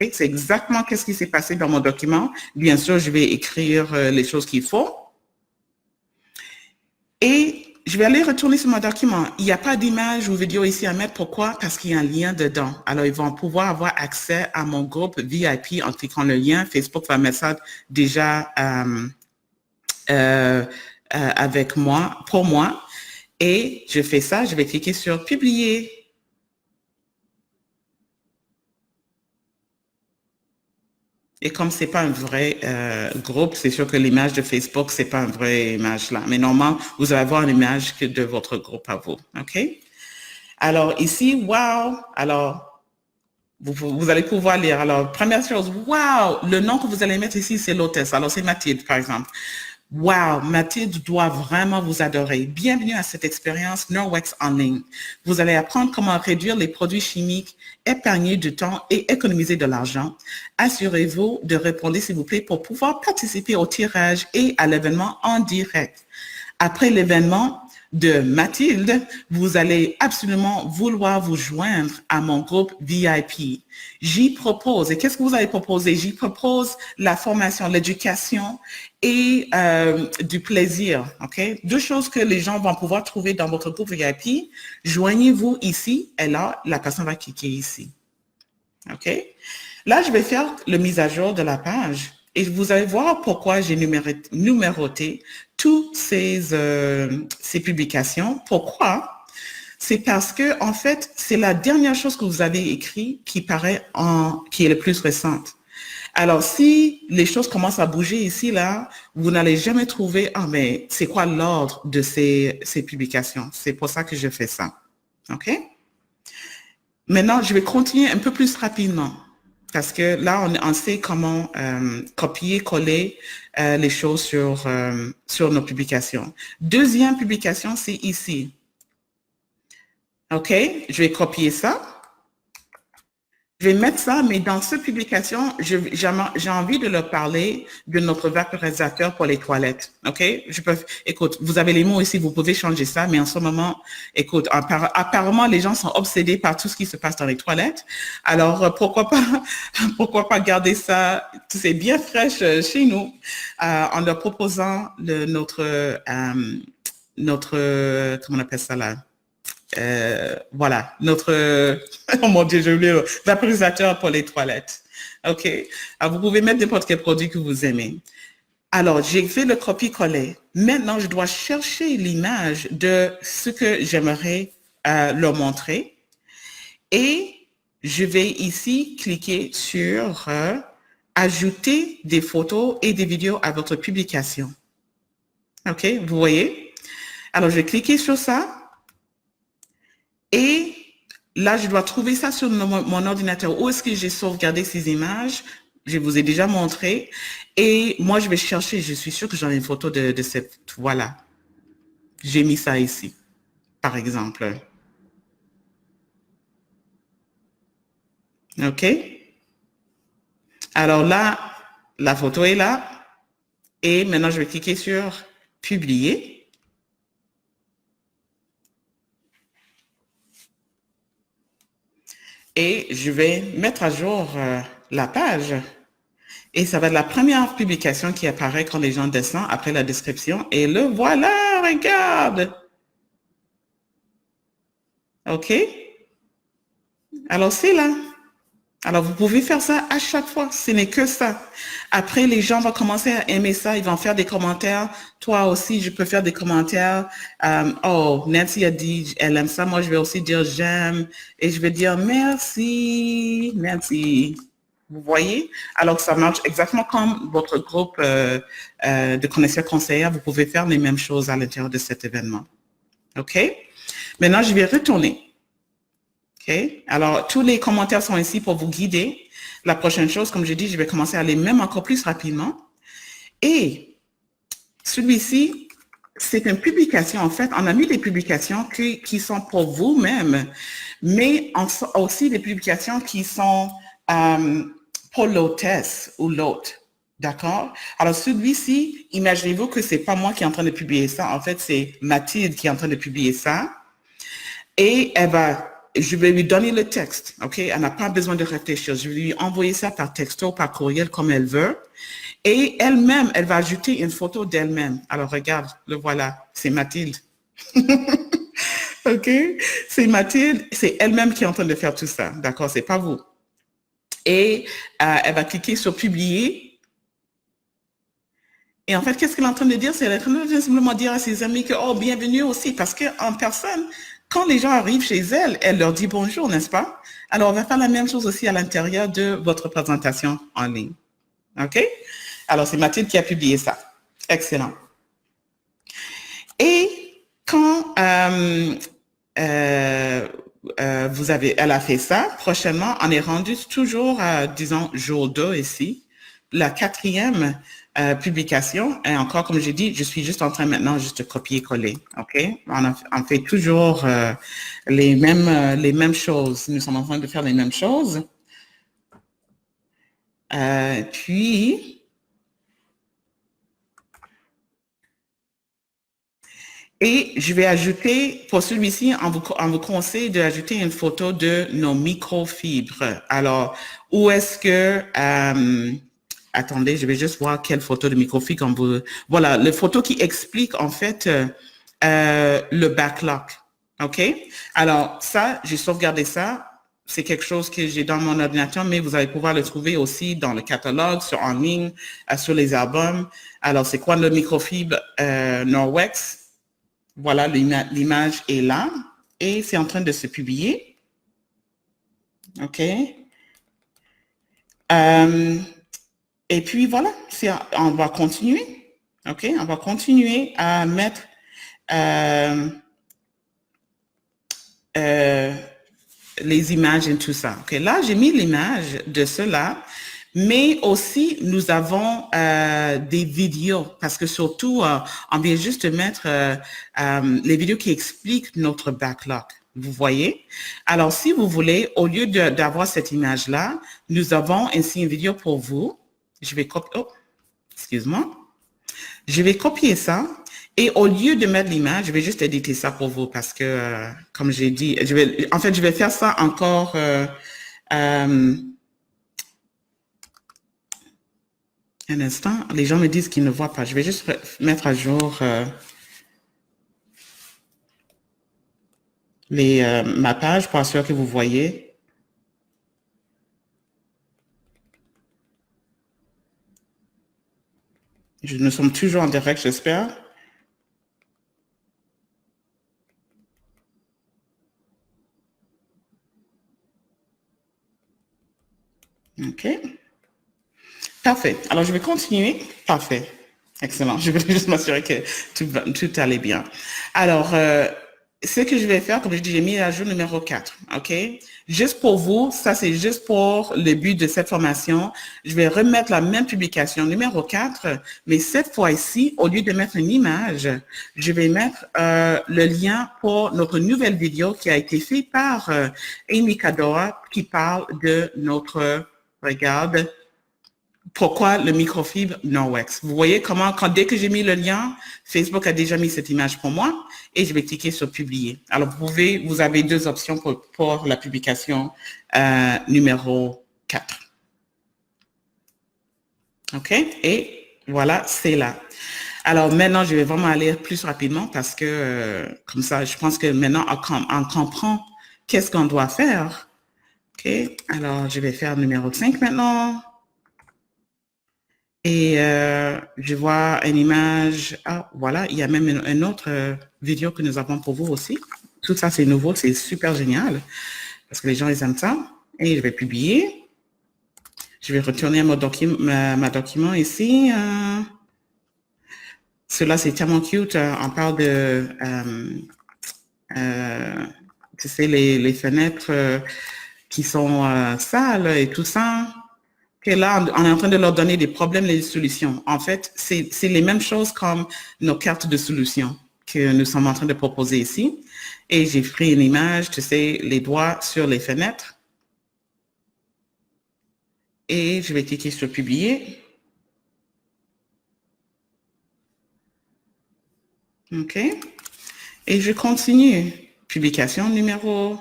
Et c'est exactement ce qui s'est passé dans mon document. Bien sûr, je vais écrire les choses qu'il faut. Et je vais aller retourner sur mon document. Il n'y a pas d'image ou vidéo ici à mettre. Pourquoi? Parce qu'il y a un lien dedans. Alors, ils vont pouvoir avoir accès à mon groupe VIP en cliquant le lien. Facebook va mettre ça déjà avec moi, pour moi. Et je fais ça, je vais cliquer sur publier. Et comme c'est pas un vrai groupe, c'est sûr que l'image de Facebook, c'est pas une vraie image là. Mais normalement, vous allez avoir une image que de votre groupe à vous. OK? Alors ici, wow! Alors, vous allez pouvoir lire. Alors, première chose, wow! Le nom que vous allez mettre ici, c'est l'hôtesse. Alors, c'est Mathilde, par exemple. Wow, Mathilde doit vraiment vous adorer. Bienvenue à cette expérience Norwex en ligne. Vous allez apprendre comment réduire les produits chimiques, épargner du temps et économiser de l'argent. Assurez-vous de répondre, s'il vous plaît, pour pouvoir participer au tirage et à l'événement en direct. Après l'événement de Mathilde, vous allez absolument vouloir vous joindre à mon groupe VIP. J'y propose, et qu'est-ce que vous allez proposer? J'y propose la formation, l'éducation et du plaisir, OK? Deux choses que les gens vont pouvoir trouver dans votre groupe VIP. Joignez-vous ici, et là, la personne va cliquer ici, OK? Là, je vais faire le mise à jour de la page. Et vous allez voir pourquoi j'ai numéroté toutes ces publications. Pourquoi? C'est parce que, en fait, c'est la dernière chose que vous avez écrit qui qui est le plus récente. Alors, si les choses commencent à bouger ici, là, vous n'allez jamais trouver, ah, mais c'est quoi l'ordre de ces publications? C'est pour ça que je fais ça. OK? Maintenant, je vais continuer un peu plus rapidement. Parce que là, on sait comment copier, coller les choses sur nos publications. Deuxième publication, c'est ici. OK? Je vais copier ça. Je vais mettre ça, mais dans cette publication, j'ai envie de leur parler de notre vaporisateur pour les toilettes. OK? Écoute, vous avez les mots ici, vous pouvez changer ça, mais en ce moment, écoute, apparemment, les gens sont obsédés par tout ce qui se passe dans les toilettes. Alors, pourquoi pas garder ça, c'est bien fraîche chez nous, en leur proposant comment on appelle ça là? Voilà, oh mon Dieu, j'ai oublié le vaporisateur pour les toilettes. OK? Alors, vous pouvez mettre n'importe quel produit que vous aimez. Alors, j'ai fait le copier-coller. Maintenant, je dois chercher l'image de ce que j'aimerais leur montrer. Et je vais ici cliquer sur ajouter des photos et des vidéos à votre publication. OK? Vous voyez? Alors, je vais cliquer sur ça. Et là, je dois trouver ça sur mon ordinateur. Où est-ce que j'ai sauvegardé ces images? Je vous ai déjà montré. Et moi, je vais chercher. Je suis sûre que j'en ai une photo de cette... Voilà. J'ai mis ça ici, par exemple. OK? Alors là, la photo est là. Et maintenant, je vais cliquer sur « Publier ». Et je vais mettre à jour la page. Et ça va être la première publication qui apparaît quand les gens descendent après la description. Et le voilà, regarde. OK? Alors, c'est là. Alors, vous pouvez faire ça à chaque fois. Ce n'est que ça. Après, les gens vont commencer à aimer ça. Ils vont faire des commentaires. Toi aussi, je peux faire des commentaires. Oh, Nancy a dit, elle aime ça. Moi, je vais aussi dire j'aime. Et je vais dire merci, Nancy. Vous voyez? Alors que ça marche exactement comme votre groupe de connaisseurs conseillers. Vous pouvez faire les mêmes choses à l'intérieur de cet événement. OK? Maintenant, je vais retourner. OK? Alors, tous les commentaires sont ici pour vous guider. La prochaine chose, comme je dis, je vais commencer à aller même encore plus rapidement. Et celui-ci, c'est une publication. En fait, on a mis des publications qui sont pour vous-même, mais aussi des publications qui sont pour l'hôtesse ou l'hôte. D'accord? Alors, celui-ci, imaginez-vous que c'est pas moi qui est en train de publier ça. En fait, c'est Mathilde qui est en train de publier ça. Et je vais lui donner le texte, OK? Elle n'a pas besoin de réfléchir. Je vais lui envoyer ça par texto, par courriel, comme elle veut. Et elle-même, elle va ajouter une photo d'elle-même. Alors, regarde, le voilà, c'est Mathilde. OK? C'est Mathilde, c'est elle-même qui est en train de faire tout ça. D'accord? C'est pas vous. Et elle va cliquer sur publier. Et en fait, qu'est-ce qu'elle est en train de dire? C'est elle est en train de simplement dire à ses amis que, oh, bienvenue aussi, parce qu'en personne, quand les gens arrivent chez elle, elle leur dit bonjour, n'est-ce pas? Alors, on va faire la même chose aussi à l'intérieur de votre présentation en ligne. OK? Alors, c'est Mathilde qui a publié ça. Excellent. Et quand elle a fait ça, prochainement, on est rendu toujours à, disons, jour 2 ici. La quatrième publication, et encore, comme j'ai dit, je suis juste en train maintenant juste de copier-coller, OK? On fait toujours les mêmes choses. Nous sommes en train de faire les mêmes choses. Puis, et je vais ajouter, pour celui-ci, on vous conseille d'ajouter une photo de nos microfibres. Alors, où est-ce que... attendez, je vais juste voir quelle photo de microfibre on vous... Voilà, la photo qui explique en fait le backlog. OK? Alors, ça, j'ai sauvegardé ça. C'est quelque chose que j'ai dans mon ordinateur, mais vous allez pouvoir le trouver aussi dans le catalogue, en ligne, sur les albums. Alors, c'est quoi le microfibre Norwex? Voilà, l'image est là et c'est en train de se publier. OK? Et puis voilà, on va continuer. OK? On va continuer à mettre les images et tout ça. OK? Là, j'ai mis l'image de cela, mais aussi nous avons des vidéos parce que surtout, on vient juste mettre les vidéos qui expliquent notre backlog. Vous voyez? Alors, si vous voulez, au lieu d'avoir cette image-là, nous avons ainsi une vidéo pour vous. Je vais copier, oh, excuse-moi. Je vais copier ça et au lieu de mettre l'image, je vais juste éditer ça pour vous parce que, comme j'ai dit, je vais faire ça encore un instant. Les gens me disent qu'ils ne voient pas. Je vais juste mettre à jour ma page pour assurer que vous voyez. Nous sommes toujours en direct, j'espère. OK. Parfait. Alors, je vais continuer. Parfait. Excellent. Je vais juste m'assurer que tout allait bien. Alors, ce que je vais faire, comme je dis, j'ai mis à jour numéro 4. OK? Juste pour vous, ça c'est juste pour le but de cette formation. Je vais remettre la même publication numéro 4, mais cette fois-ci, au lieu de mettre une image, je vais mettre le lien pour notre nouvelle vidéo qui a été faite par Amy Kadora qui parle de notre, regarde, pourquoi le microfibre Norwex. Vous voyez comment, dès que j'ai mis le lien, Facebook a déjà mis cette image pour moi et je vais cliquer sur publier. Alors, vous avez deux options pour la publication numéro 4. OK? Et voilà, c'est là. Alors, maintenant, je vais vraiment aller plus rapidement parce que, comme ça, je pense que maintenant, on comprend qu'est-ce qu'on doit faire. OK? Alors, je vais faire numéro 5 maintenant. Et je vois une image. Ah, voilà, il y a même une autre vidéo que nous avons pour vous aussi. Tout ça, c'est nouveau, c'est super génial parce que les gens, ils aiment ça. Et je vais publier. Je vais retourner à ma document ici. Cela, c'est tellement cute. On parle de Tu sais, les fenêtres qui sont sales et tout ça. Que là, on est en train de leur donner des problèmes, des solutions. En fait, c'est les mêmes choses comme nos cartes de solutions que nous sommes en train de proposer ici. Et j'ai pris une image, tu sais, les doigts sur les fenêtres. Et je vais cliquer sur publier. OK. Et je continue. Publication numéro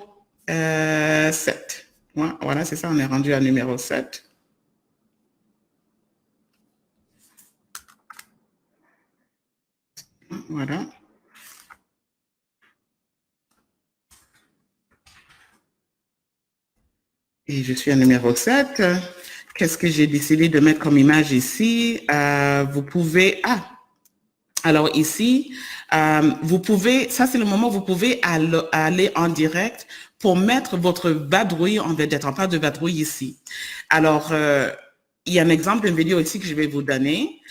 7. Voilà, c'est ça, on est rendu à numéro 7. Voilà. Et je suis à numéro 7. Qu'est-ce que j'ai décidé de mettre comme image ici? Vous pouvez... Alors ici, vous pouvez... Ça, c'est le moment où vous pouvez aller en direct pour mettre votre vadrouille en vedette. On parle de vadrouille ici. Alors, il y a un exemple d'une vidéo ici que je vais vous donner,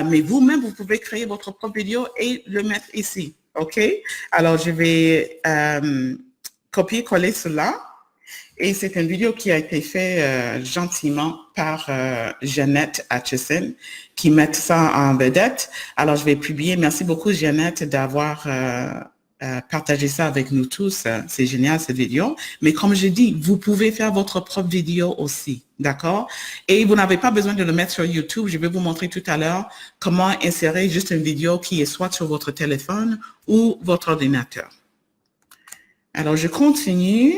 mais vous-même, vous pouvez créer votre propre vidéo et le mettre ici. OK? Alors, je vais copier-coller cela. Et c'est une vidéo qui a été faite gentiment par Jeannette Atchison, qui met ça en vedette. Alors, je vais publier. Merci beaucoup, Jeannette, d'avoir partagé ça avec nous tous. C'est génial, cette vidéo. Mais comme je dis, vous pouvez faire votre propre vidéo aussi, d'accord? Et vous n'avez pas besoin de le mettre sur YouTube. Je vais vous montrer tout à l'heure comment insérer juste une vidéo qui est soit sur votre téléphone ou votre ordinateur. Alors, je continue.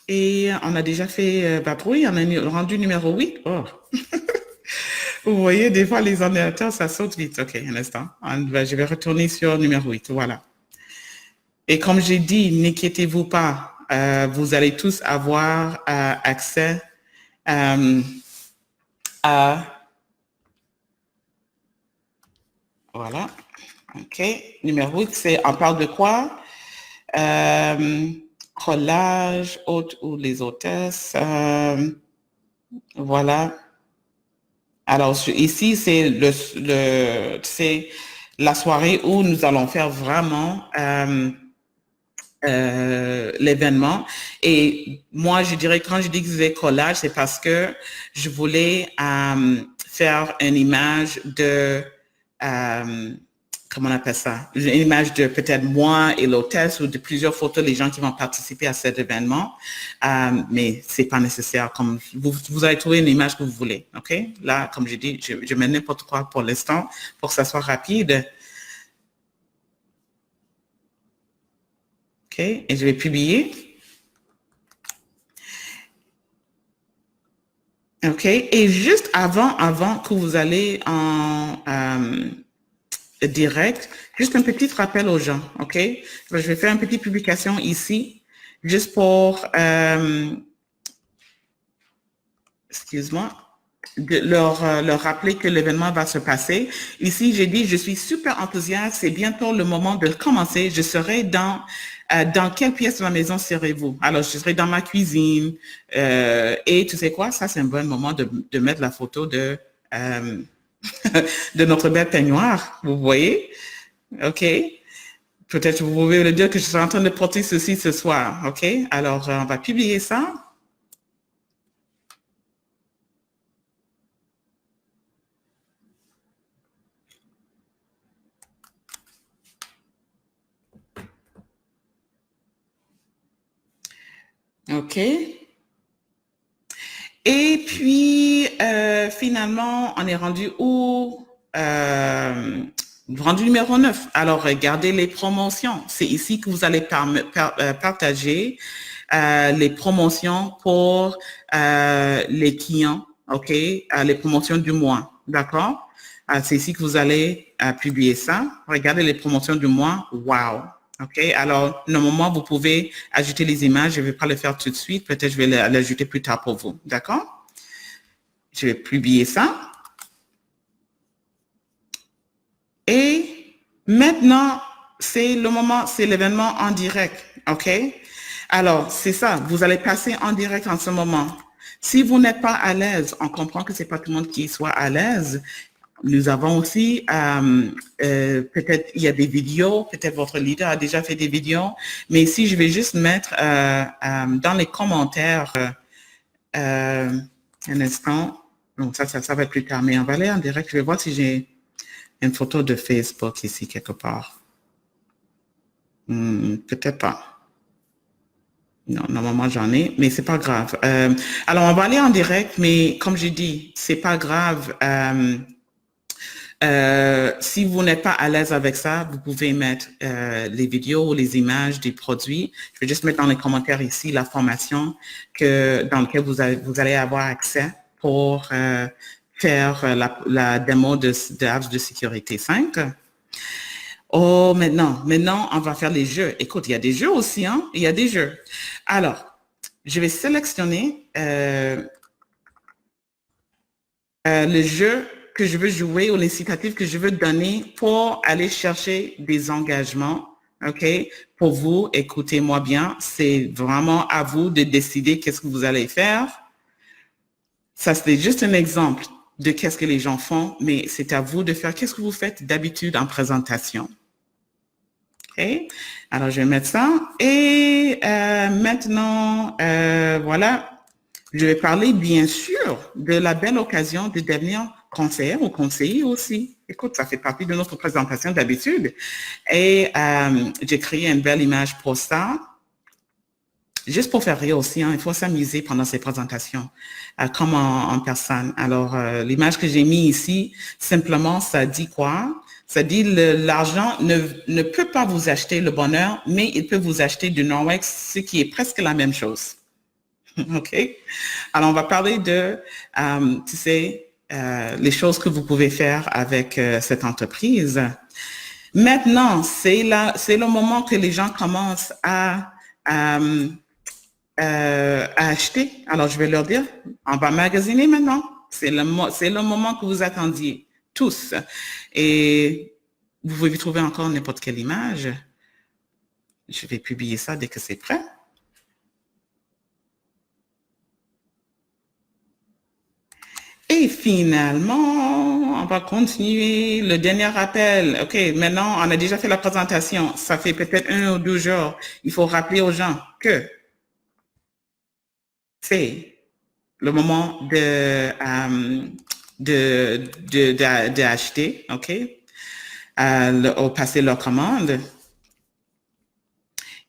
Et on a déjà fait patrouille, on a rendu numéro 8. Oh. Vous voyez, des fois, les ordinateurs, ça saute vite. OK, un instant. Je vais retourner sur numéro 8. Voilà. Et comme j'ai dit, n'inquiétez-vous pas. Vous allez tous avoir accès à... Voilà. OK. Numéro 8, on parle de quoi? Collage, hôte ou les hôtesses. Voilà. Alors, ici, c'est la soirée où nous allons faire vraiment l'événement. Et moi, je dirais, quand je dis que c'est collage, c'est parce que je voulais faire une image de... comment on appelle ça? Une image de peut-être moi et l'hôtesse ou de plusieurs photos des gens qui vont participer à cet événement. Mais c'est pas nécessaire. Comme vous allez trouver une image que vous voulez. OK? Là, comme je dis, je mets n'importe quoi pour l'instant pour que ça soit rapide. OK? Et je vais publier. OK? Et juste avant que vous allez en... direct, juste un petit rappel aux gens, OK? Je vais faire une petite publication ici, juste pour, excuse-moi, leur rappeler que l'événement va se passer. Ici, j'ai dit, je suis super enthousiaste, c'est bientôt le moment de commencer. Je serai dans quelle pièce de la maison serez-vous? Alors, je serai dans ma cuisine. Et tu sais quoi? Ça, c'est un bon moment de mettre la photo de... de notre belle peignoir, vous voyez? OK? Peut-être vous pouvez le dire que je suis en train de porter ceci ce soir. OK? Alors, on va publier ça. OK? Et puis, finalement, on est rendu où? Rendu numéro 9. Alors, regardez les promotions. C'est ici que vous allez partager les promotions pour les clients, OK? Les promotions du mois, d'accord? C'est ici que vous allez publier ça. Regardez les promotions du mois. Wow! OK? Alors, normalement, vous pouvez ajouter les images. Je ne vais pas le faire tout de suite. Peut-être je vais l'ajouter plus tard pour vous. D'accord? Je vais publier ça. Et maintenant, c'est le moment, c'est l'événement en direct. OK? Alors, c'est ça. Vous allez passer en direct en ce moment. Si vous n'êtes pas à l'aise, on comprend que c'est pas tout le monde qui soit à l'aise. nous avons aussi, peut-être il y a des vidéos, peut-être votre leader a déjà fait des vidéos, mais ici, je vais juste mettre dans les commentaires, un instant, donc ça va être plus tard, mais on va aller en direct, je vais voir si j'ai une photo de Facebook ici quelque part. Peut-être pas. Non, normalement j'en ai, mais c'est pas grave. Alors on va aller en direct, mais comme j'ai dit, c'est pas grave. Si vous n'êtes pas à l'aise avec ça, vous pouvez mettre les vidéos ou les images des produits. Je vais juste mettre dans les commentaires ici la formation dans laquelle vous allez avoir accès pour faire la démo de apps de sécurité 5. Oh, maintenant, on va faire les jeux. Écoute, il y a des jeux aussi, hein? Il y a des jeux. Alors, je vais sélectionner le jeu que je veux jouer ou l'incitatif que je veux donner pour aller chercher des engagements. OK? Pour vous, écoutez-moi bien, c'est vraiment à vous de décider qu'est-ce que vous allez faire. Ça, c'est juste un exemple de qu'est-ce que les gens font, mais c'est à vous de faire qu'est-ce que vous faites d'habitude en présentation. OK? Alors, je vais mettre ça. Et maintenant, voilà, je vais parler bien sûr de la belle occasion de devenir conseillère ou conseiller aussi. Écoute, ça fait partie de notre présentation d'habitude. Et j'ai créé une belle image pour ça. Juste pour faire rire aussi, hein, il faut s'amuser pendant ces présentations, comme en personne. Alors, l'image que j'ai mis ici, simplement, ça dit quoi? Ça dit l'argent ne peut pas vous acheter le bonheur, mais il peut vous acheter du Norwex, ce qui est presque la même chose. OK? Alors, on va parler de, tu sais, les choses que vous pouvez faire avec cette entreprise. Maintenant, c'est le moment que les gens commencent à acheter. Alors, je vais leur dire, on va magasiner maintenant. C'est le moment que vous attendiez, tous. Et vous pouvez trouver encore n'importe quelle image. Je vais publier ça dès que c'est prêt. Et finalement, on va continuer le dernier appel. OK, maintenant, on a déjà fait la présentation. Ça fait peut-être 1 ou 2 jours. Il faut rappeler aux gens que c'est le moment d'acheter, OK, passer leur commande.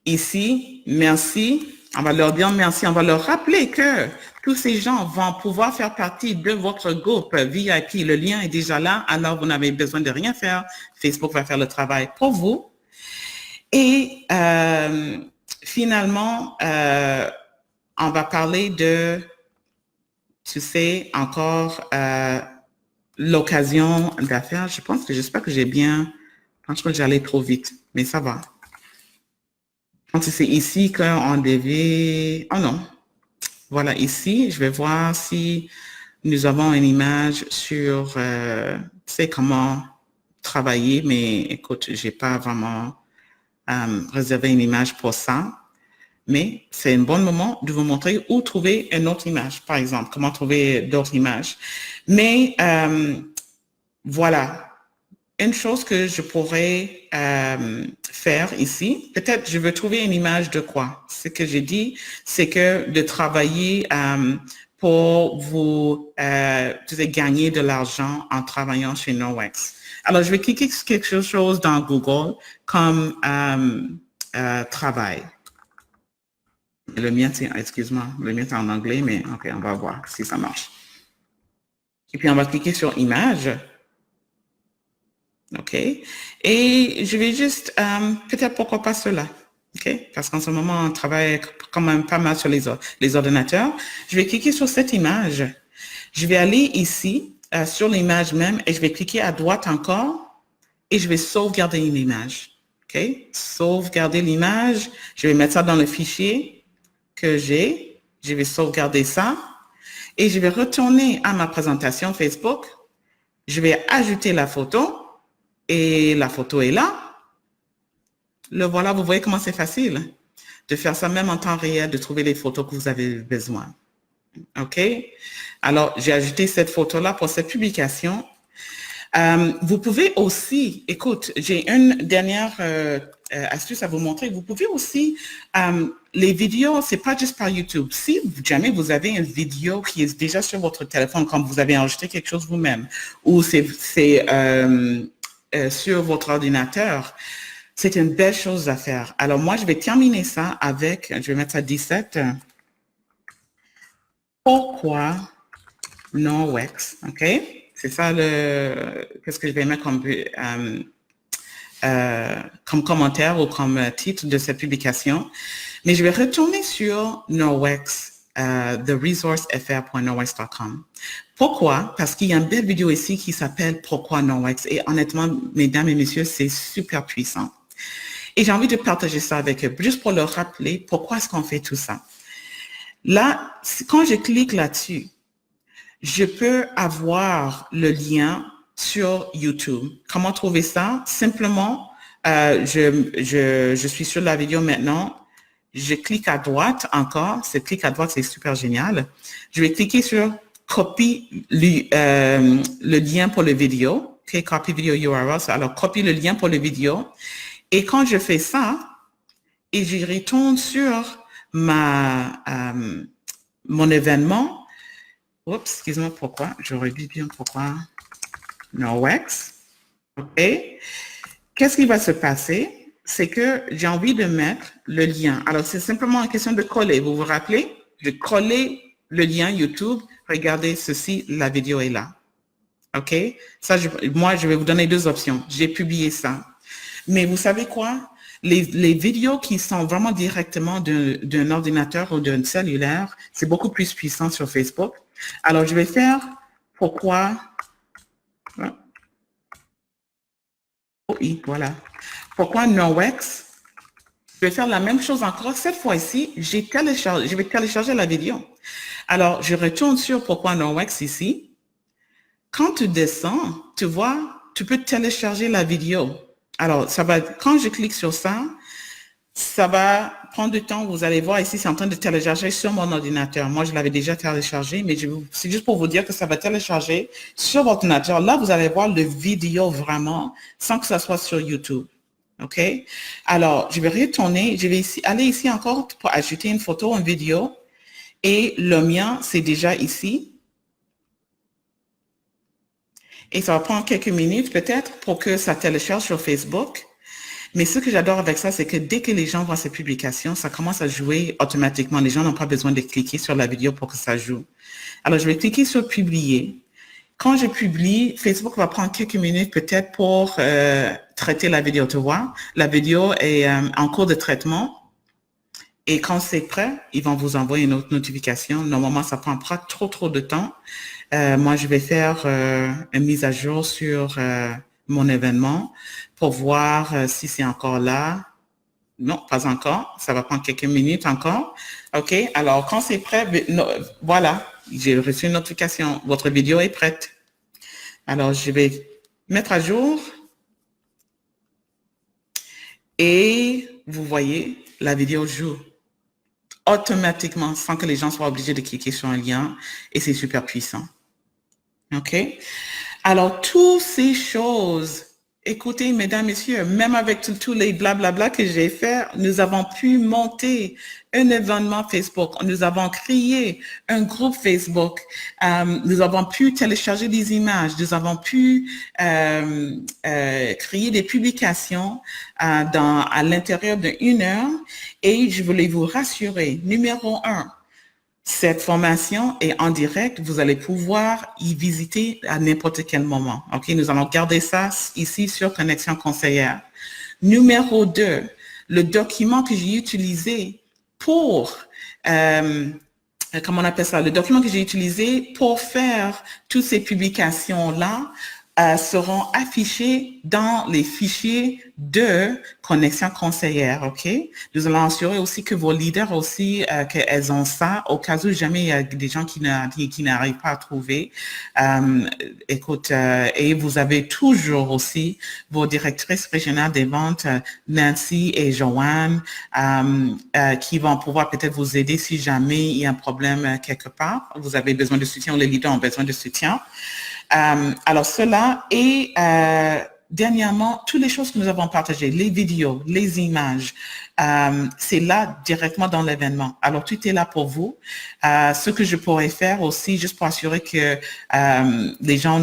Ici, merci. On va leur dire merci. On va leur rappeler que tous ces gens vont pouvoir faire partie de votre groupe VIP. Le lien est déjà là, alors vous n'avez besoin de rien faire. Facebook va faire le travail pour vous. Et finalement, on va parler de, tu sais, encore l'occasion d'affaires. J'espère que j'ai bien, je pense que j'allais trop vite, mais ça va. Donc, c'est ici qu'on devait, oh non, voilà, ici, je vais voir si nous avons une image sur, tu sais, comment travailler, mais écoute, j'ai pas vraiment réservé une image pour ça. Mais c'est un bon moment de vous montrer où trouver une autre image, par exemple, comment trouver d'autres images. Mais voilà, une chose que je pourrais faire ici, peut-être je veux trouver une image de quoi? Ce que j'ai dit, c'est que de travailler pour vous gagner de l'argent en travaillant chez Norwex. Alors, je vais cliquer sur quelque chose dans Google comme travail. Le mien, excuse-moi, le mien est en anglais, mais OK, on va voir si ça marche. Et puis, on va cliquer sur image. OK. Et je vais juste, peut-être pourquoi pas cela. OK. Parce qu'en ce moment, on travaille quand même pas mal sur les ordinateurs. Je vais cliquer sur cette image. Je vais aller ici, sur l'image même, et je vais cliquer à droite encore, et je vais sauvegarder une image. OK. Sauvegarder l'image. Je vais mettre ça dans le fichier que j'ai. Je vais sauvegarder ça. Et je vais retourner à ma présentation Facebook. Je vais ajouter la photo. Et la photo est là. Le voilà, vous voyez comment c'est facile de faire ça même en temps réel, de trouver les photos que vous avez besoin. OK? Alors, j'ai ajouté cette photo-là pour cette publication. Vous pouvez aussi, écoute, j'ai une dernière astuce à vous montrer. Vous pouvez aussi, les vidéos, c'est pas juste par YouTube. Si jamais vous avez une vidéo qui est déjà sur votre téléphone, quand vous avez enregistré quelque chose vous-même, ou c'est sur votre ordinateur, c'est une belle chose à faire. Alors moi, je vais terminer ça avec, je vais mettre ça 17. Pourquoi Norwex, OK? C'est ça qu'est-ce que je vais mettre comme commentaire ou comme titre de cette publication. Mais je vais retourner sur Norwex, theresourcefr.norwex.com. Pourquoi? Parce qu'il y a une belle vidéo ici qui s'appelle Pourquoi Norwex? Et honnêtement, mesdames et messieurs, c'est super puissant. Et j'ai envie de partager ça avec eux, juste pour leur rappeler pourquoi est-ce qu'on fait tout ça. Là, quand je clique là-dessus, je peux avoir le lien sur YouTube. Comment trouver ça? Simplement, je suis sur la vidéo maintenant. Je clique à droite encore. Ce clic à droite, c'est super génial. Je vais cliquer sur copie le lien pour le vidéo. OK, copy video URL. Alors, copie le lien pour le vidéo. Et quand je fais ça, et je retourne sur mon événement, oups, excuse-moi pourquoi, j'aurais dit bien pourquoi Norwex. OK. Qu'est-ce qui va se passer? C'est que j'ai envie de mettre le lien. Alors, c'est simplement une question de coller. Vous vous rappelez? Je vais coller le lien YouTube. Regardez ceci, la vidéo est là. OK? Ça, moi, je vais vous donner deux options. J'ai publié ça. Mais vous savez quoi? Les vidéos qui sont vraiment directement d'un ordinateur ou d'un cellulaire, c'est beaucoup plus puissant sur Facebook. Alors, je vais faire pourquoi. Oui, voilà. Pourquoi Norwex? Je vais faire la même chose encore. Cette fois-ci, je vais télécharger la vidéo. Alors, je retourne sur pourquoi Norwex ici. Quand tu descends, tu vois, tu peux télécharger la vidéo. Alors, quand je clique sur ça, ça va prendre du temps. Vous allez voir ici, c'est en train de télécharger sur mon ordinateur. Moi, je l'avais déjà téléchargé, mais c'est juste pour vous dire que ça va télécharger sur votre ordinateur. Là, vous allez voir le vidéo vraiment, sans que ça soit sur YouTube. OK? Alors, je vais retourner. Je vais aller ici encore pour ajouter une photo, une vidéo. Et le mien, c'est déjà ici. Et ça va prendre quelques minutes peut-être pour que ça télécharge sur Facebook. Mais ce que j'adore avec ça, c'est que dès que les gens voient ces publications, ça commence à jouer automatiquement. Les gens n'ont pas besoin de cliquer sur la vidéo pour que ça joue. Alors, je vais cliquer sur publier. Quand je publie, Facebook va prendre quelques minutes peut-être pour traiter la vidéo, tu vois. La vidéo est en cours de traitement. Et quand c'est prêt, ils vont vous envoyer une autre notification. Normalement, ça prend pas trop de temps. Moi, je vais faire une mise à jour sur mon événement pour voir si c'est encore là. Non, pas encore. Ça va prendre quelques minutes encore. OK. Alors, quand c'est prêt, voilà, j'ai reçu une notification. Votre vidéo est prête. Alors, je vais mettre à jour. Et vous voyez, la vidéo joue automatiquement sans que les gens soient obligés de cliquer sur un lien. Et c'est super puissant. OK? Alors, toutes ces choses, écoutez, mesdames, messieurs, même avec tous les blablabla que j'ai fait, nous avons pu monter un événement Facebook. Nous avons créé un groupe Facebook. Nous avons pu télécharger des images. Nous avons pu créer des publications à l'intérieur d'une heure. Et je voulais vous rassurer, numéro 1, cette formation est en direct. Vous allez pouvoir y visiter à n'importe quel moment. OK, nous allons garder ça ici sur Connexion Conseillère. Numéro 2, le document que j'ai utilisé pour, comment on appelle ça? Le document que j'ai utilisé pour faire toutes ces publications-là seront affichés dans les fichiers de connexion conseillère, OK? Nous allons assurer aussi que vos leaders aussi, qu'elles ont ça au cas où jamais il y a des gens qui n'arrivent pas à trouver. Écoute, et vous avez toujours aussi vos directrices régionales des ventes, Nancy et Joanne, qui vont pouvoir peut-être vous aider si jamais il y a un problème quelque part. Vous avez besoin de soutien ou les leaders ont besoin de soutien. Alors cela et dernièrement, toutes les choses que nous avons partagées, les vidéos, les images, c'est là directement dans l'événement. Alors, tout est là pour vous. Ce que je pourrais faire aussi, juste pour assurer que les gens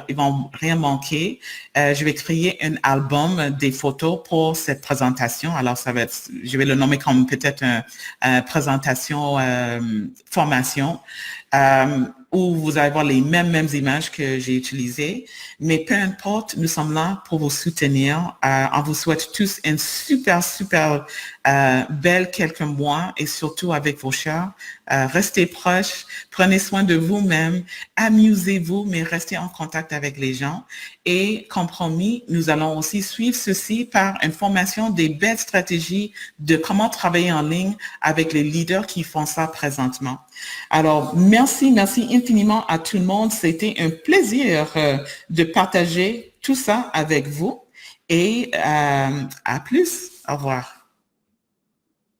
ils vont rien manquer, je vais créer un album des photos pour cette présentation. Alors, je vais le nommer comme peut-être une présentation formation. Où vous allez voir les mêmes images que j'ai utilisées. Mais peu importe, nous sommes là pour vous soutenir. On vous souhaite tous une super belle quelques mois et surtout avec vos chers. Restez proches, prenez soin de vous-même, amusez-vous, mais restez en contact avec les gens. Et comme promis, nous allons aussi suivre ceci par une formation des belles stratégies de comment travailler en ligne avec les leaders qui font ça présentement. Alors, merci infiniment à tout le monde. C'était un plaisir de partager tout ça avec vous et à plus. Au revoir.